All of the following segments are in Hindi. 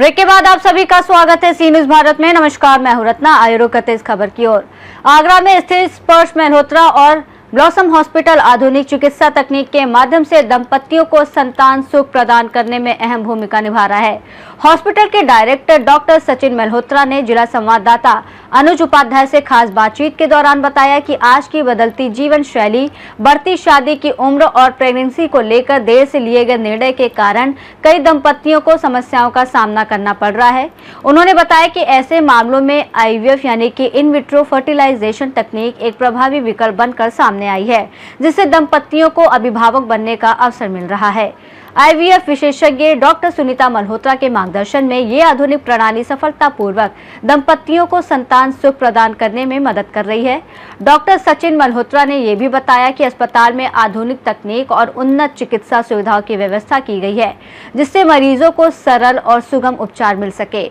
ब्रेक के बाद आप सभी का स्वागत है सी न्यूज भारत में। नमस्कार, मैं हूं रत्ना। आइए रुक करते इस खबर की ओर। आगरा में स्थित स्पर्श मल्होत्रा और ब्लॉसम हॉस्पिटल आधुनिक चिकित्सा तकनीक के माध्यम से दंपतियों को संतान सुख प्रदान करने में अहम भूमिका निभा रहा है। हॉस्पिटल के डायरेक्टर डॉक्टर सचिन मल्होत्रा ने जिला संवाददाता अनुज उपाध्याय से खास बातचीत के दौरान बताया कि आज की बदलती जीवन शैली, बढ़ती शादी की उम्र और प्रेगनेंसी को लेकर देर से लिए गए निर्णय के कारण कई दंपतियों को समस्याओं का सामना करना पड़ रहा है। उन्होंने बताया कि ऐसे मामलों में आईवीएफ यानी कि इन विट्रो फर्टिलाइजेशन तकनीक एक प्रभावी विकल्प बनकर सामने आई है, जिससे दंपतियों को अभिभावक बनने का अवसर मिल रहा है। आईवीएफ विशेषज्ञ डॉक्टर सुनीता मल्होत्रा के मार्गदर्शन में ये आधुनिक प्रणाली सफलतापूर्वक दंपतियों को संतान सुख प्रदान करने में मदद कर रही है। डॉक्टर सचिन मल्होत्रा ने ये भी बताया कि अस्पताल में आधुनिक तकनीक और उन्नत चिकित्सा सुविधाओं की व्यवस्था की गई है, जिससे मरीजों को सरल और सुगम उपचार मिल सके।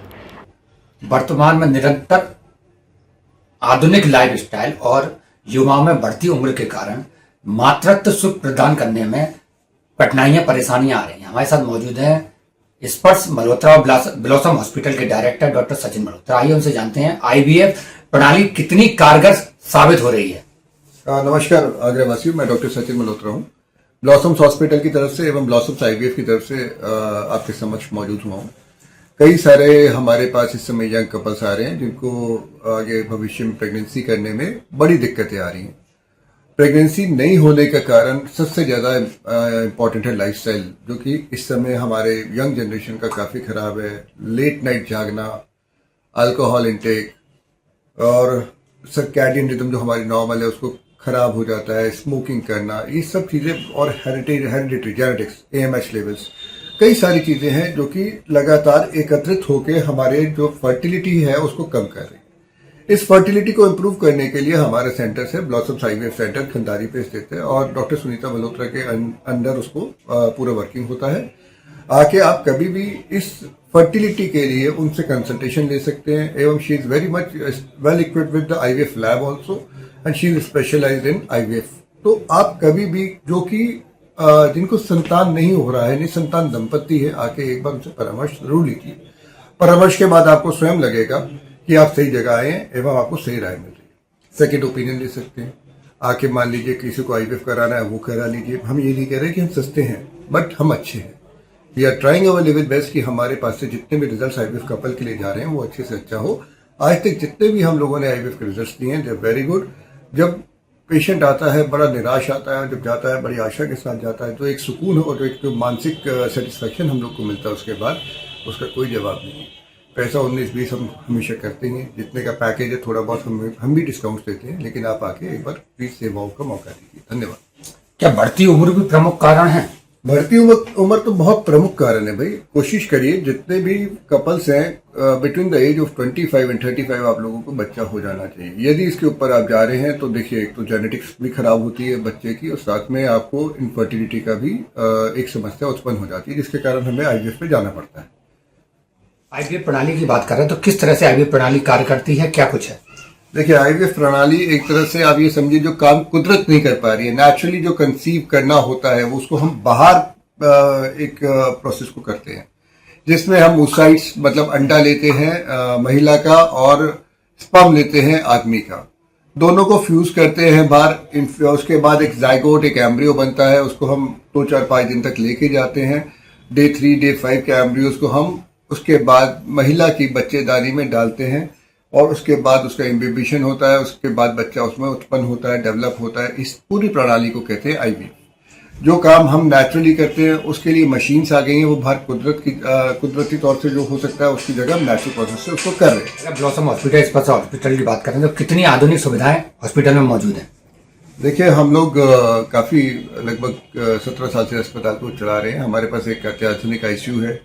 वर्तमान में निरंतर आधुनिक लाइफस्टाइल और युवाओं में बढ़ती उम्र के कारण मातृत्व सुख प्रदान करने में कठिनाइयां परेशानियां आ रही हैं। हमारे साथ मौजूद हैं स्पर्श मल्होत्रा और ब्लॉसम हॉस्पिटल के डायरेक्टर डॉक्टर सचिन मल्होत्रा। आइए उनसे जानते हैं आईवीएफ प्रणाली कितनी कारगर साबित हो रही है। नमस्कार आगरावासियों, मैं डॉक्टर सचिन मल्होत्रा हूँ। ब्लॉसम्स हॉस्पिटल की तरफ से एवं ब्लॉसम्स आईवीएफ की तरफ से आपके समक्ष मौजूद हुआ हूँ। कई सारे हमारे पास इस समय यंग कपल्स आ रहे हैं जिनको आगे भविष्य में प्रेगनेंसी करने में बड़ी दिक्कतें आ रही हैं। प्रेगनेंसी नहीं होने का कारण सबसे ज़्यादा इम्पॉर्टेंट है लाइफस्टाइल, जो कि इस समय हमारे यंग जनरेशन का काफ़ी ख़राब है। लेट नाइट जागना, अल्कोहल इंटेक और सर्कैडियन रिदम जो हमारी नॉर्मल है उसको ख़राब हो जाता है, स्मोकिंग करना, ये सब चीज़ें और हेरिडिटरी जेनेटिक्स, एएमएच लेवल्स, कई सारी चीज़ें हैं जो कि लगातार एकत्रित होकर हमारे जो फर्टिलिटी है उसको कम कर रही है। इस फर्टिलिटी को इम्प्रूव करने के लिए हमारे सेंटर से ब्लॉसम्स आईवीएफ सेंटर खंडारी पे स्थित है और डॉक्टर सुनीता मल्होत्रा के अंडर उसको पूरा वर्किंग होता है। आके आप कभी भी इस फर्टिलिटी के लिए उनसे कंसल्टेशन ले सकते हैं एवं she is very much well equipped with the IVF lab also and she is specialized in IVF. तो आप कभी भी जो कि जिनको संतान नहीं हो रहा है, निसंतान दंपति है, आके एक बार उनसे परामर्श जरूर लीजिए। परामर्श के बाद आपको स्वयं लगेगा कि आप सही जगह आए हैं एवं आपको सही राय मिल रही है। सेकेंड ओपिनियन ले सकते हैं। आके मान लीजिए किसी को आईवीएफ कराना है वो करा लीजिए। हम ये नहीं कह रहे कि हम सस्ते हैं, बट हम अच्छे हैं। We are trying our level best कि हमारे पास से जितने भी रिजल्ट आईवीएफ कपल के लिए जा रहे हैं वो अच्छे से अच्छा हो। आज तक जितने भी हम लोगों ने आईवीएफ के रिजल्ट दिए हैं दे आर वेरी गुड। जब पेशेंट आता है बड़ा निराश आता है, जब जाता है बड़ी आशा के साथ जाता है, तो एक सुकून और जो एक मानसिक सेटिस्फैक्शन हम लोग को मिलता है उसके बाद उसका कोई जवाब नहीं है। पैसा 19-20 हम हमेशा करते हैं, जितने का पैकेज है थोड़ा बहुत हम भी डिस्काउंट देते हैं, लेकिन आप आके एक बार प्लीज सेवाओं का मौका दीजिए। धन्यवाद। क्या बढ़ती उम्र भी प्रमुख कारण है? बढ़ती उम्र तो बहुत प्रमुख कारण है भाई। कोशिश करिए जितने भी कपल्स हैं between the age of 25 and 35 आप लोगों को बच्चा हो जाना चाहिए। यदि इसके ऊपर आप जा रहे हैं तो देखिए, एक तो जेनेटिक्स भी खराब होती है बच्चे की और साथ में आपको इनफर्टिलिटी का भी एक समस्या उत्पन्न हो जाती है, जिसके कारण हमें आईवीएफ पे जाना पड़ता है। आईवीएफ प्रणाली की बात करें तो किस तरह से आईवीएफ प्रणाली कार्य करती है, क्या कुछ है? देखिए, आईवीएफ प्रणाली एक तरह से आप ये समझिए जो काम कुदरत नहीं कर पा रही है, नेचुरली जो कंसीव करना होता है वो उसको हम बाहर एक प्रोसेस को करते हैं, जिसमें हम oocytes मतलब अंडा लेते हैं महिला का और स्पर्म लेते हैं आदमी का, दोनों को फ्यूज करते हैं बाहर। उसके बाद एक जाइगोट, एक एम्ब्रियो बनता है, उसको हम 2-4-5 दिन तक लेके जाते हैं। डे 3, डे 5 के एम्ब्रियोज को हम उसके बाद महिला की बच्चेदानी में डालते हैं और उसके बाद उसका इम्बिबिशन होता है। उसके बाद बच्चा उसमें उत्पन्न होता है, डेवलप होता है। इस पूरी प्रणाली को कहते हैं आईवीएफ। जो काम हम नेचुरली करते हैं उसके लिए मशीन्स आ गई हैं, वो बाहर कुदरती तौर से जो हो सकता है उसकी जगह हम नेचुरल प्रोसेस से उसको कर रहे हैं। ब्लॉसम हॉस्पिटल, स्पर्श हॉस्पिटल की बात करें तो कितनी आधुनिक सुविधाएं हॉस्पिटल में मौजूद है? देखिए, हम लोग काफ़ी लगभग 17 साल से अस्पताल को चला रहे हैं। हमारे पास एक अत्याधुनिक आईसीयू है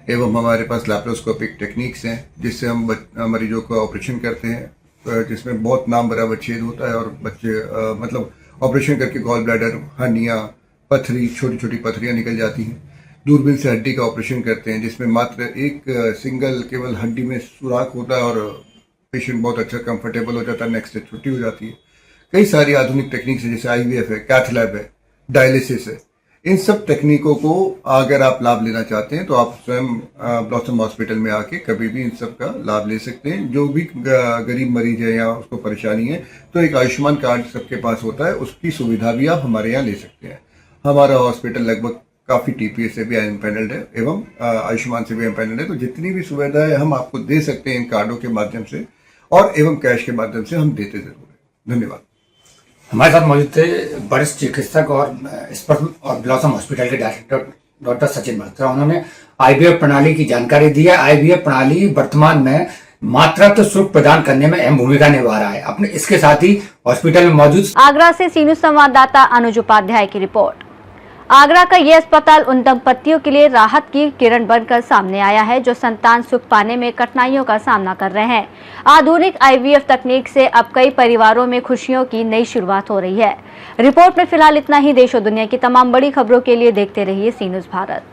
एवं हमारे पास लैप्रोस्कोपिक टेक्निक्स हैं जिससे हम मरीजों का ऑपरेशन करते हैं, जिसमें बहुत नाम बराबर छेद होता है और बच्चे मतलब ऑपरेशन करके गॉल ब्लैडर, हर्निया, पथरी, छोटी छोटी पथरियाँ निकल जाती हैं। दूरबीन से हड्डी का ऑपरेशन करते हैं जिसमें मात्र एक सिंगल केवल हड्डी में सुराख होता है और पेशेंट बहुत अच्छा कंफर्टेबल हो जाता है, नेक्स्ट डे छुट्टी हो जाती है। कई सारी आधुनिक टेक्निक्स है, जैसे आईवीएफ है, कैथ लैब है, डायलिसिस है। इन सब तकनीकों को अगर आप लाभ लेना चाहते हैं तो आप स्वयं ब्लॉसम हॉस्पिटल में आके कभी भी इन सब का लाभ ले सकते हैं। जो भी गरीब मरीज है या उसको परेशानी है तो एक आयुष्मान कार्ड सबके पास होता है, उसकी सुविधा भी आप हमारे यहाँ ले सकते हैं। हमारा हॉस्पिटल लगभग काफ़ी टीपीएस से भी एम्पैनल्ड है एवं आयुष्मान से भी एम्पैनल्ड है, तो जितनी भी सुविधाएं हम आपको दे सकते हैं इन कार्डों के माध्यम से और एवं कैश के माध्यम से हम देते जरूर हैं। धन्यवाद। हमारे साथ मौजूद थे वरिष्ठ चिकित्सक और स्पर्श और ब्लॉसम हॉस्पिटल के डायरेक्टर डॉक्टर सचिन मल्होत्रा। उन्होंने आईवीएफ प्रणाली की जानकारी दी है। आईवीएफ प्रणाली वर्तमान में मातृत्व सुख प्रदान करने में अहम भूमिका निभा रहा है। अपने इसके साथ ही हॉस्पिटल में मौजूद आगरा से सीनू संवाददाता अनुज उपाध्याय की रिपोर्ट। आगरा का ये अस्पताल उन दंपतियों के लिए राहत की किरण बनकर सामने आया है जो संतान सुख पाने में कठिनाइयों का सामना कर रहे हैं। आधुनिक आईवीएफ तकनीक से अब कई परिवारों में खुशियों की नई शुरुआत हो रही है। रिपोर्ट में फिलहाल इतना ही। देश और दुनिया की तमाम बड़ी खबरों के लिए देखते रहिए सी न्यूज़ भारत।